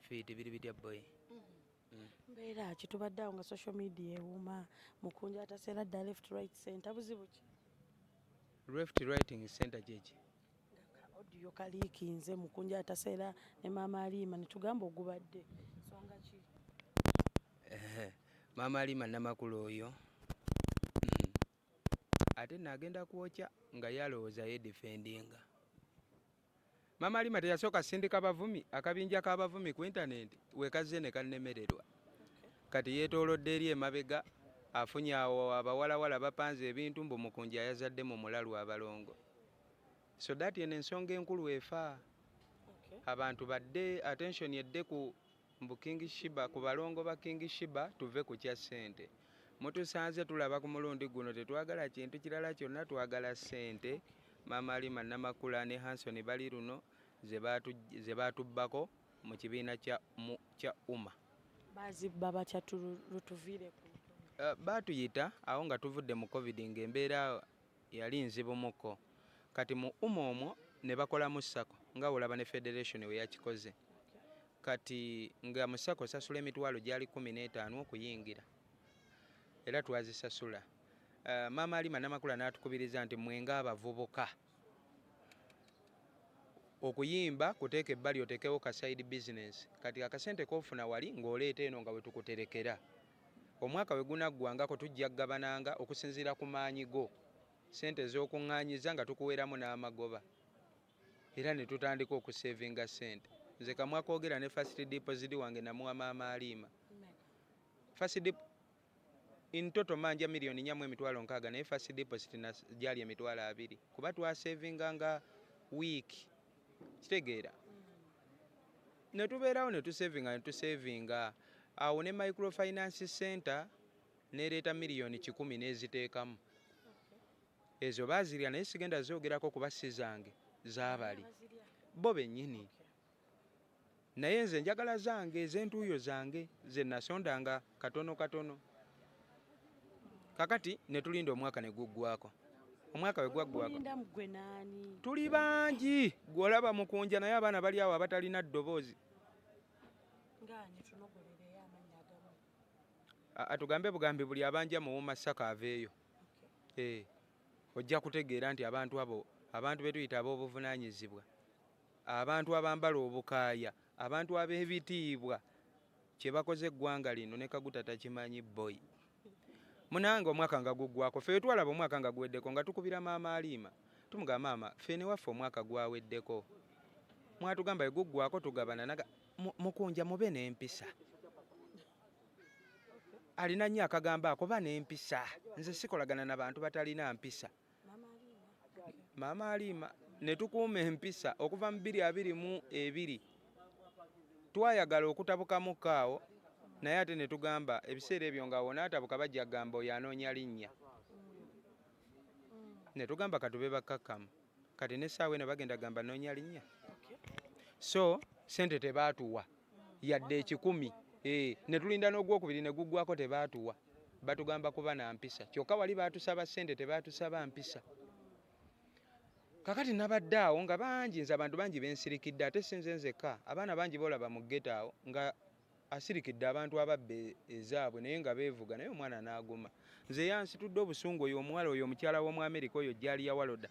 feet biri bitya boy. Mbeera kitubadde awo nga social media ewuuma Mukunja ataseera dda left right center buzibu ki? Left writing center jeje. Audio kaliikinze Mukunja ataseera ne Maama Alima ne tugamba ogubadde nsonga ki? Maama Alima Namakulu oyo ate nagenda kwokya nga yalowooza yedefendinga. Maama Alima teyasooka sindika bavumi akabinja k'abavumi ku intaneti wekazze ne kannemererwa. Kati yeetoolodde eri emabega afunye awo abawalawala bapanze ebintu mbu Mukunja yazadde mu mulalu abalongo. So that eno ensonga enkulu efa. Abantu badde attention yedde ku mbu King Shiba, ku balongo ba King Shiba tuve ku kya ssente. Mutusanze tulaba ku mulundi guno tetwagala kintu kirala kyonna, twagala ssente. Maama Alima Namakula ne Hanson bali luno ze baatubbako mu kibiina kya UMA. Bazibba batya lutuviireku? Baatuyita awo nga tuvudde mu COVID ng'embeera yali nzibumuko. Kati mu UMA omwo ne bakolamu SACCO nga olaba ne Federation we yakikoze. Kati nga mu SACCO sasula emitwalo gyali 15 okuyingira. Era twazisasula. Maama Alima Namakula n'atukubiriza nti mwenga abavubuka okuyimba kuteeka ebbali otekewo ka side business. Kati akasente kofuna wali ng'oleeta eno nga bwe tukuterekera. Omwaka we gunaggwangako tujja kugabananga okusinziira ku maanyi go. Sente z'okuŋŋaanyiza nga tukuweramu n'amagoba. Era ne tutandika okusevinga sente. Nze kamwa koogera ne first deposit wange namuwa Maama Alima. First in total manja milioni 4.6 naye first deposit gyali emitwalo 2 kuba twasevinganga week. Kitegeera. Ne tubeerawo ne tusevinga awo ne microfinance center nereeta milioni 10 neziteekamu. Ezo baazirya naye sigenda zoogerako kuba si zange zaabali bo bennyini. Naye nze njagala zange ez'entuuyo zange ze nasondanga katono katono. Kakati ne tulinda omwaka ne guggwako. Omwaka we gwaggwako tuli bangi gw'olaba Mukunja naye abaana bali awo abatalina ddoboozi. Atugambe bugambi buli abanja mu UMA SACCO aveeyo. Ojja kutegeera nti abantu abo abantu be tuyita ab'obuvunaanyizibwa, abantu abambala obukaaya, abantu ab'ebitiibwa kye bakoze eggwanga lino ne Kaguta takimanyi boy. Munange omwaka nga guggwako ffe twalaba omwaka nga guweddeko nga tukubira Maama Alima tumugamba maama ffe ne waffe omwaka gwaweddeko mwatugamba eguggwako tugabana naga Mukunja mube n'empisa. Alina nnyo akagamba ako ba n'empisa. Nze sikolagana n'abantu batalina mpisa. Maama Alima ne tukuuma empisa okuva mu 2022 twayagala okutabukamu kaawo naye ate ne tugamba ebiseera ebyo nga wonaatabuka bajja kugamba oyo anoonya linnya. Ne tugamba katube bakkakkamu kati n'essaawa eno bagenda gamba noonya linnya. So sente tebaatuwa yadde 10. Ne tulinda n'ogwokubiri ne guggwako tebaatuwa. Batugamba kuba na mpisa. Kyokka wali baatusaba sente tebaatusaba mpisa. Kakati nabadde awo nga bangi nze abantu bangi bensirikidde ate sinze nzekka. Abaana bangi bolaba mu ghetto awo nga asirikidde abantu ababbe ezaabwe naye nga beevuga naye omwana n'aguma. Nze yansitudde obusungu oyo omuwala oyo omukyala w'Omwamerica oyo Jalia Waloda.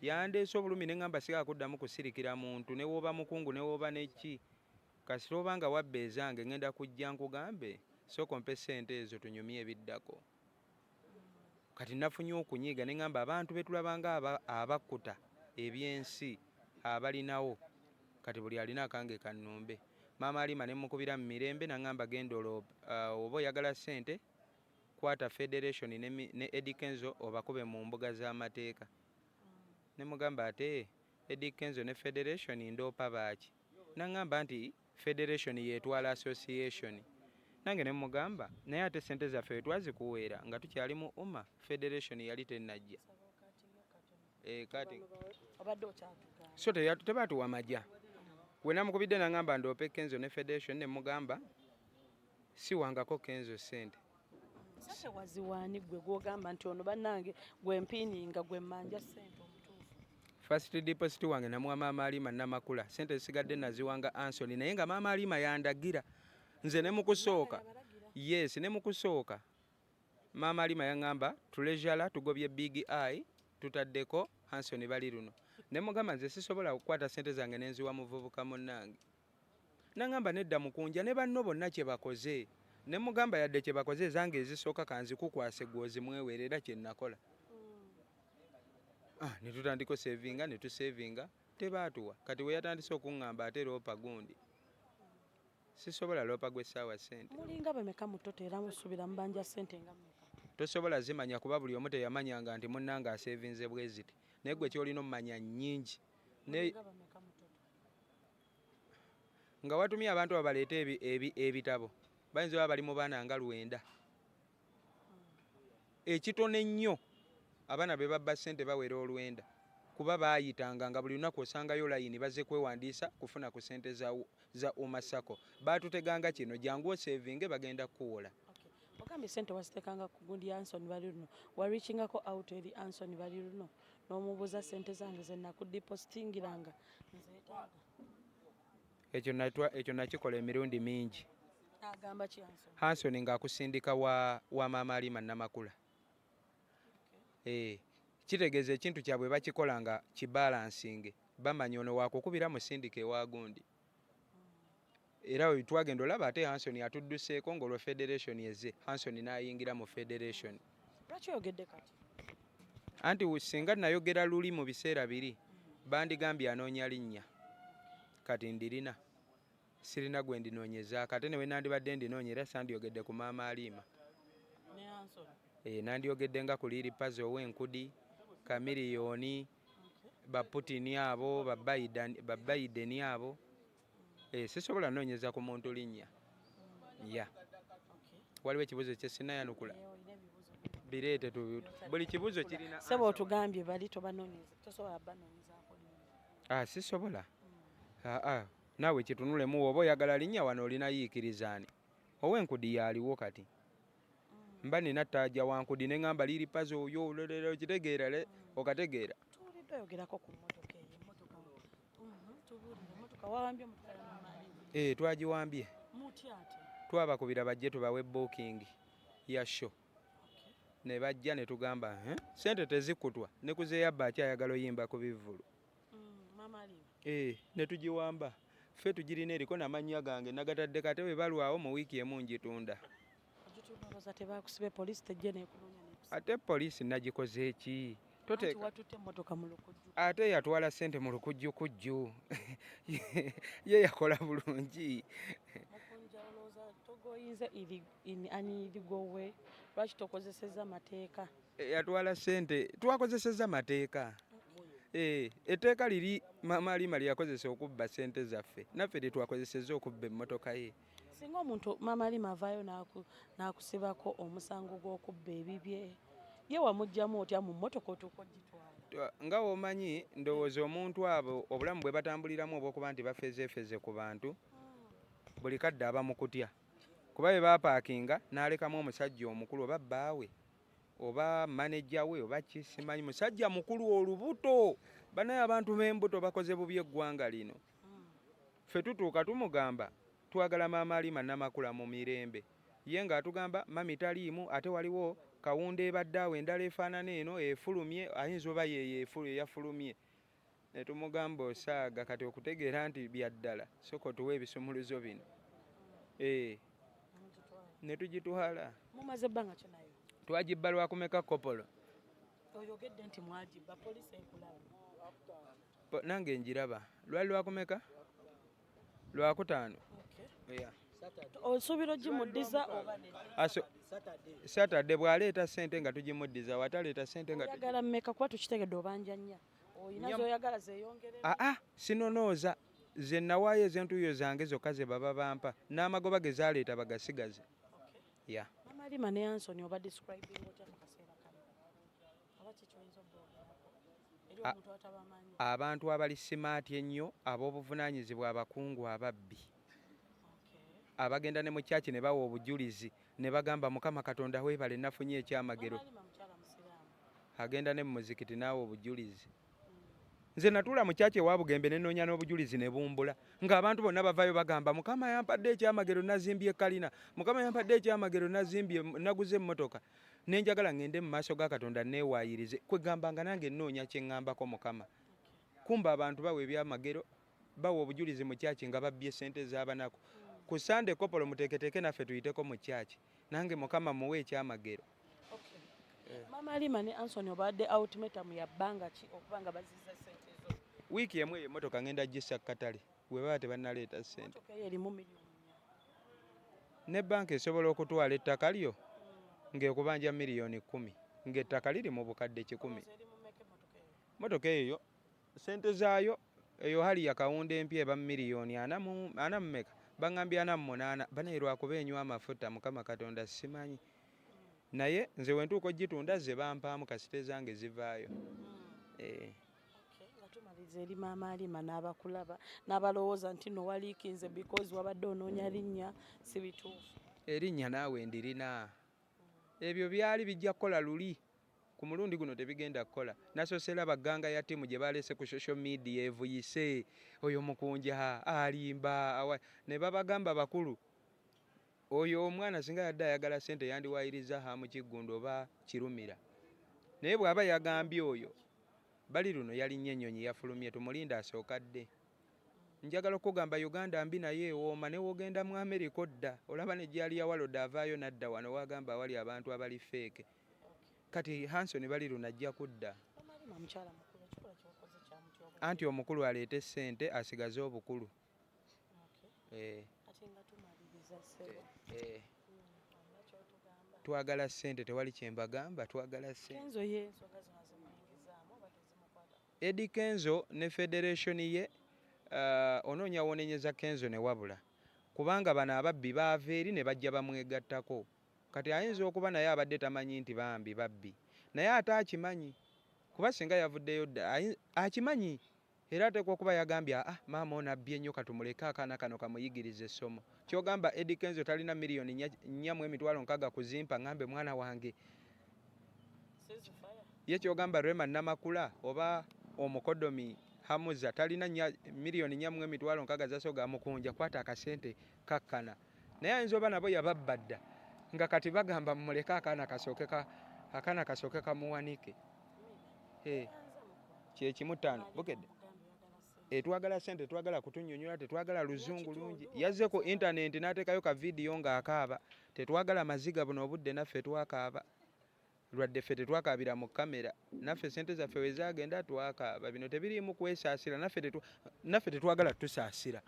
Yandeese obulumi ne ngamba sigala kuddamu kusirikira muntu ne wooba mukungu ne wooba neki. Kasita oba nga wabba ezange ngenda kujja nkugambe sooka ompe ssente ezo tunyumye ebiddako. Kati nafunye okunyiiga ne ngamba abantu be tulabanga abakkuta ebyensi abalinawo kati buli alina akange kannumbe. Maama Alima ne mukubira mu mirembe n'angamba genda oba oyagala ssente kwata Federation ne Eddie Kenzo obakube mu mbuga z'amateeka. Ne mugamba ate Eddie Kenzo ne Federation ndoopa baaki. N'angamba nti Federation yeetwala association. Nange ne mugamba naye ate ssente zaffe twazikuweera nga tukyali mu UMA Federation yali tennajja. Kati so tebaatuwa majja. We namukubidde n'angamba ndoope Kenzo ne Federation ne mugamba siwangako Kenzo ssente. Sente waziwaani gwe gw'ogamba nti ono bannange gwe mpiininga gwe mmanja ssente omutuufu. first deposit wange namuwa maama Alima Namakula, sente zisigadde naziwanga Anthony, naye nga maama Alima yandagira nze ne mu kusooka. Yes, ne mu kusooka maama Alima yaŋŋamba tulejala tugobye big eye tutaddeko Anthony bali luno. Ne mugamba nze sisobola okukwata sente zange nenziwa muvubuka munnange. Naŋŋamba nedda mukunja ne banno bonna kye bakoze. Ne mugamba yadde kye bakoze zange ezisooka kanzikukwase gwozi mwewerera kye nakola. Ne tutandika savinga ne tusavinga tebaatuwa. Kati we yatandise okuŋŋamba ate loopa gundi. Sisobola loopa gwe ssaawa sente. Mulinga bameka mutoto era musubira mbanja sente nga mmeka. Tosobola zimanya kuba buli omu teyamanyanga nti munnange asevinze bwe ziti. Naye gwe kyolina omumanya nnyingi. Nga watumye abantu abaleeta ebitabo bayinza baba bali mu baana nga 9. Ekitone ennyo abaana be babba ssente bawera 9 kuba baayitanga nga buli lunaku osangayo layini baze kwewandiisa kufuna ku ssente za Umasako. Baatuteganga kino jangu osevinge bagenda kuwola. Ogambye ssente wazitekanga ku gundi ya Anthony bali luno warikingako out eri Anthony bali luno n'omubuuza ssente zange ze nakudipositingiranga nzeetaaga. Ekyo nakikola emirundi mingi. Agamba ki Anthony? Anthony ng'akusindika wa maama Alima Namakula. Kitegeeza ekintu kyabwe bakikola nga kibalansinge bamanya ono wakukubira musindike ewa gundi. Era we twagenda olaba ate Anthony atudduseeko ng'olwo federation yezze. Anthony n'ayingira mu federation. Lwaki oyogedde kati? Anti singa nayogera luli mu biseera biri bandigambye anoonya linnya. Kati ndirina. Sirina gwe ndinoonyeza kate ne we nandibadde ndinoonya era sandyogedde ku maama Alima. Ne Anthony? Nandyogedde nga ku Liri Pazi ow'Enkudi, Kamiliyoni, Baputini abo, Babaideni abo. Sisobola noonyeza ku muntu linnya. Waliwo ekibuuzo kye sinnayanukula. Bireete buli kibuuzo kirina. Sebo otugambye bali tobanoonyeza. Tosobola banoonyezaako linnya. Sisobola. Naawe kitunulemu oba oyagala linnya wano olina yiikirizaani. Ow'Enkudi yaaliwo kati. Mba nina ttaaja wankudi ne ŋŋamba Liri Pazi oyo ololera okitegeera okategeera. Tuwulidde oyogerako ku mmotoka eyo emmotoka. Tubuulire emmotoka wawambye emmotoka ya maama Alima. Twagiwambye. Mutya ate? Twabakubira bajje tubawe booking ya show. Ne bajja ne tugamba sente tezikutwa ne kuzeeyabba akyayagala oyimba ku bivvulu. Maama Alima? Ne tugiwamba. Ffe tugirina eriko n'amannya gange nagatadde kate we balwawo mu wiiki emu ngitunda. Ogitundaloza tebakusibe poliisi tejje neekunoonya neekusiba. Ate poliisi nagikoze eki? Anti watutte emmotoka mu lukujju. Ate yatwala ssente mu lukujjukujju. Ye yakola bulungi. Mukunja olowooza togoyinze in any legal way. Lwaki tokozesezza mateeka? Yatwala ssente twakozesezza mateeka. Etteeka liri maama Alima lyakozesa okubba ssente zaffe naffe tetwakozesezza okubba emmotoka ye. Singa omuntu maama Alima avaayo n'akusibako omusango gw'okubba ebibye ye wamuggyamu otya mu mmotoka otuuka ogitwala? Nga womanyi ndowooza omuntu abo obulamu bwe batambuliramu oba okuba nti bafezeefeze ku bantu buli kadde aba mu kutya kuba bwe bapaakinga n'alekamu omusajja omukulu oba bbaawe oba manejja we oba kisimanyi musajja mukulu olubuto banaye abantu b'embuto bakoze bubi eggwanga lino. Ffe tutuuka tumugamba twagala maama Alima Namakula mu mirembe ye ng'atugamba mami taliimu ate waliwo kawunda ebadde awo endala efaanana eno efulumye ayinza oba yeyafulumye. Ne tumugamba osaaga kati okutegeera nti bya ddala sooka otuwe ebisumuluzo bino. Ne tugitwala. Mumaze ebbanga ki nayo? Twagibba lwakumeka kopolo. Oyogedde nti mwagibba poliisi ekulaba. Nange njiraba. Lwali lwakumeka? Lwakutaano. Osuubira ogimuddiza oba nedda? Saturday bw'aleeta ssente nga tugimuddiza wataleeta ssente nga oyagala mmeka kuba tukitegedde obanja nnya. Oyina z'oyagala zeeyongerera? Sinonooza. Ze nawaayo ez'entuuyo zange zokka ze baba bampa n'amagoba ge zaaleeta bagasigaze. Maama Alima ne Anthony oba describing otya mu kaseera kano? Oba kiki oyinza obboogeraako eri omuntu atabamanyi? Abantu abali simaati ennyo ab'obuvunaanyizibwa abakungu ababbi. Abagenda ne mu kyaki ne bawa obujulizi ne bagamba Mukama Katonda weebale nafunye ekyamagero. Maama Alima mukyala musiraamu. Agenda ne mu muzikiti n'awa obujulizi. nze natuula mu kyaki ewa Bugembe ne nnoonya n'obujulizi ne bumbula ng'abantu bonna bavaayo bagamba mukama yampadde ekyamagero nazimbye kalina, mukama yampadde ekyamagero naguze emmotoka. Ne njagala ngende mu maaso ga Katonda neewaayirize kwegamba nga nange nnoonya kye ŋŋambako mukama. Kumba abantu bawa ebyamagero, bawa obujulizi mu kyaki nga babbye ssente z'abanaku. Ku Sunday Kopolo muteeketeeke naffe tuyiteko mu kyaki, nange mukama muwe ekyamagero. Mama Halima ne Anthony obadde ultimatum ya bbanga ki okuba nga baziza ssente ezo? Wiiki emu eyo emmotoka ngenda gissa katale bwe baba tebannaleeta ssente. Erimu miliyoni Ne banka esobola okutwala ettaka lyo ng'ekubanja miliyoni 10 ng'ettaka liri mu bukadde 100. Motoka eyo ssente zaayo eyo hali ya kawunda empya eba miliyoni 40 mmeka baŋŋambye 48 baneerwa kuba enywa amafuta mukama Katonda simanyi. Naye nze wentuuka ogitunda ze bampaamu kasite zange zivaayo. Nga tumaliza eri Maama Halima n'abakulaba n'abalowooza nti no waliikinze because wabadde onoonya linnya si bituufu. Erinnya naawe ndirina. Ebyo byali bijja kukola luli. Ku mulundi guno tebigenda kukola. Nasosera bagganga ya ttiimu gye baleese ku social media evuyise oyo mukunja alimba ne babagamba bakulu. Oyo omwana singa yadde ayagala ssente yandiwaayiriza Hamu Kiggundu oba Kirumira. Naye bw'aba yagambye oyo bali luno yalinnye ennyonyi yafulumye tumulinda asookadde. Njagala okugamba Uganda mbi naye ewooma ne wogenda mu America odda olaba ne gyali yawaloda avaayo nadda wano wagamba awali abantu abali feeke. Kati Hanson bali luno ajja kudda. Anti omukulu aleete ssente asigaze obukulu. Twagala ssente tewali kyembagamba twagala ssente. Eddie Kenzo ne Federation ye onoonya wonenyeza Kenzo ne wabula kubanga bano ababbi baava eri ne bajja bamwegattako. Kati ayinza okuba naye abadde tamanyi nti bambi babbi naye ate akimanyi kuba singa yavuddeyo dda akimanyi era ateekwa okuba yagambye maama ono abbye nnyo katumuleke akaana kano kamuyigirize essomo. Kyogamba Eddie Kenzo talina miliyoni 4.60 kuzimpa ngambe mwana wange. Ye kyogamba Rema Namakula oba omukodomi Hamuza talina miliyoni 4.60 zasoga mukunja kwata akasente kakkana. Naye ayinza oba nabo yababba dda nga kati bagamba mumuleke akaana kasooke kamuwanike. Kyekimu ttaano bukedde. Twagala ssente twagala kutunnyonnyola tetwagala luzungu lungi. Yazze ku internet n'ateekayo ka vidiyo ng'akaaba. Tetwagala maziga buno obudde naffe twakaaba. Lwadde ffe tetwakaabira mu kamera naffe ssente zaffe we zaagenda twakaaba. Bino tebiriimu kwesaasira naffe tetwagala tusaasira.